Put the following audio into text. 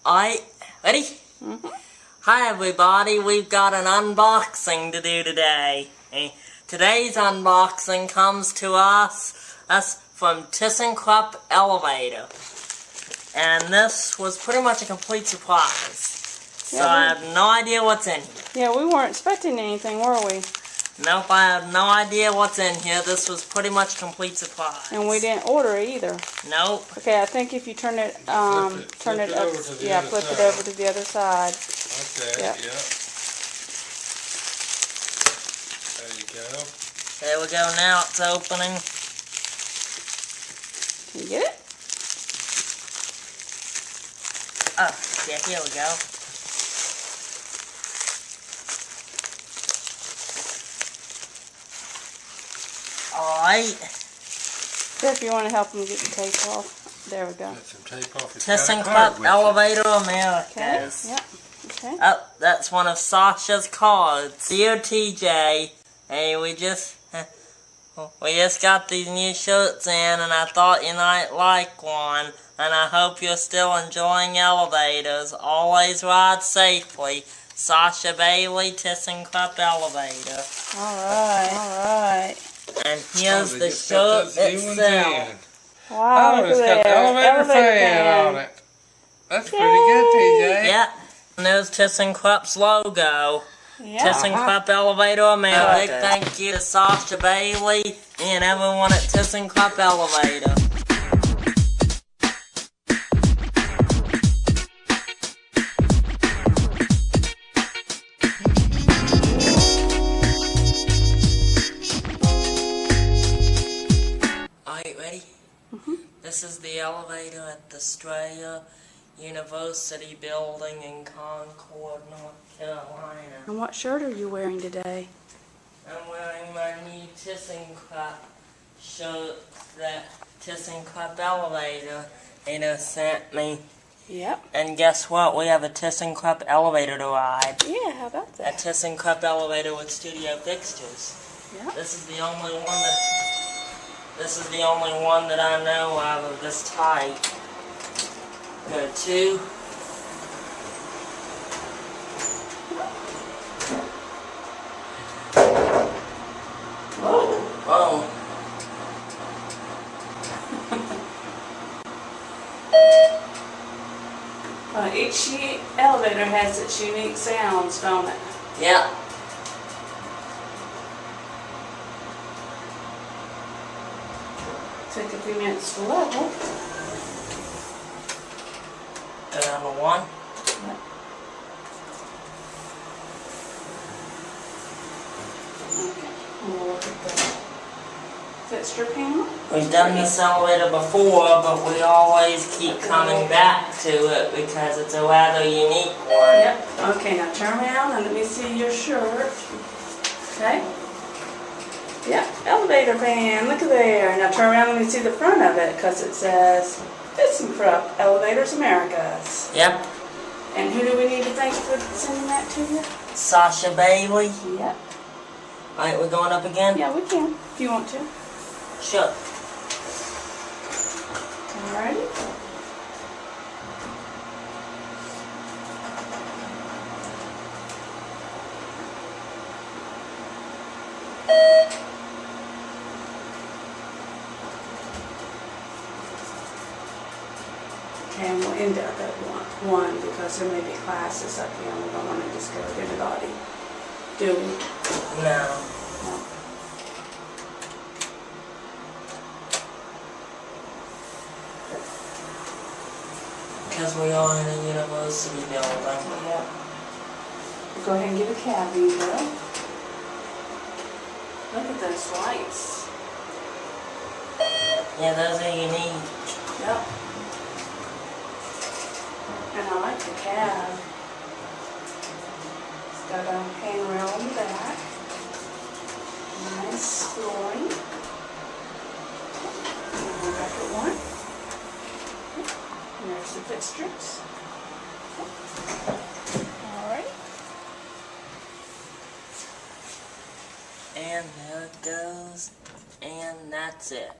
Alright, ready? Hi everybody, we've got an unboxing to do today. Today's unboxing comes to us from ThyssenKrupp Elevator. And this was pretty much a complete surprise. So I have no idea what's in here. Yeah, we weren't expecting anything, were we? Nope, I have no idea what's in here. This was pretty much a complete surprise. And we didn't order it either. Nope. Okay, I think if you turn it, flip it over to the other side. Okay, yep. Yeah. There you go. There we go, now it's opening. Can you get it? Oh, yeah, here we go. Alright. So if you want to help them get the tape off. There we go. Get some tape off. ThyssenKrupp Elevator Americas. Okay, yep. Okay. Oh, that's one of Sasha's cards. Dear TJ, hey, we just got these new shirts in, and I thought you might like one. And I hope you're still enjoying elevators. Always ride safely. Sasha Bailey, ThyssenKrupp Elevator. Alright. And here's the shirt itself. Wow, it's got the Elevatorfan on it. That's pretty good, TJ. Yeah. And there's ThyssenKrupp's logo. Yeah. ThyssenKrupp Elevator America. Big thank you to Sasha Bailey and everyone at ThyssenKrupp Elevator. Alright, ready? This is the elevator at the Strayer University building in Concord, North Carolina. And what shirt are you wearing today? I'm wearing my new ThyssenKrupp shirt that ThyssenKrupp Elevator sent me. Yep. And guess what? We have a ThyssenKrupp Elevator to ride. Yeah, how about A that? ThyssenKrupp Elevator with Studio Fixtures. Yep. This is the only one that I know of this type. Go to. Whoa. Each elevator has its unique sounds, don't it? Yeah. Take a few minutes to level. Go down to one. Yep. Okay. We'll look at the fixture panel. We've done this elevator before, but we always keep coming back to it because it's a rather unique one. Yep. Okay, now turn around and let me see your shirt. Okay. Yep, Elevatorfan, look at there. Now turn around and let me see the front of it because it says ThyssenKrupp Elevators Americas. Yep. And who do we need to thank for sending that to you? Sasha Bailey. Yep. Alright, we're going up again? Yeah, we can, if you want to. Sure. Alrighty. Okay, and we'll end up at one because there may be classes up here and we don't want to disturb anybody. Do we? No. No. Because we are in a university building. Yep. We'll go ahead and give a cab detail. Look at those lights. Yeah, those are unique. Yep. And I like the cab. It's got a handrail on the back. Nice flooring. And we're back at one. And there's the fixtures. Alright. And there it goes. And that's it.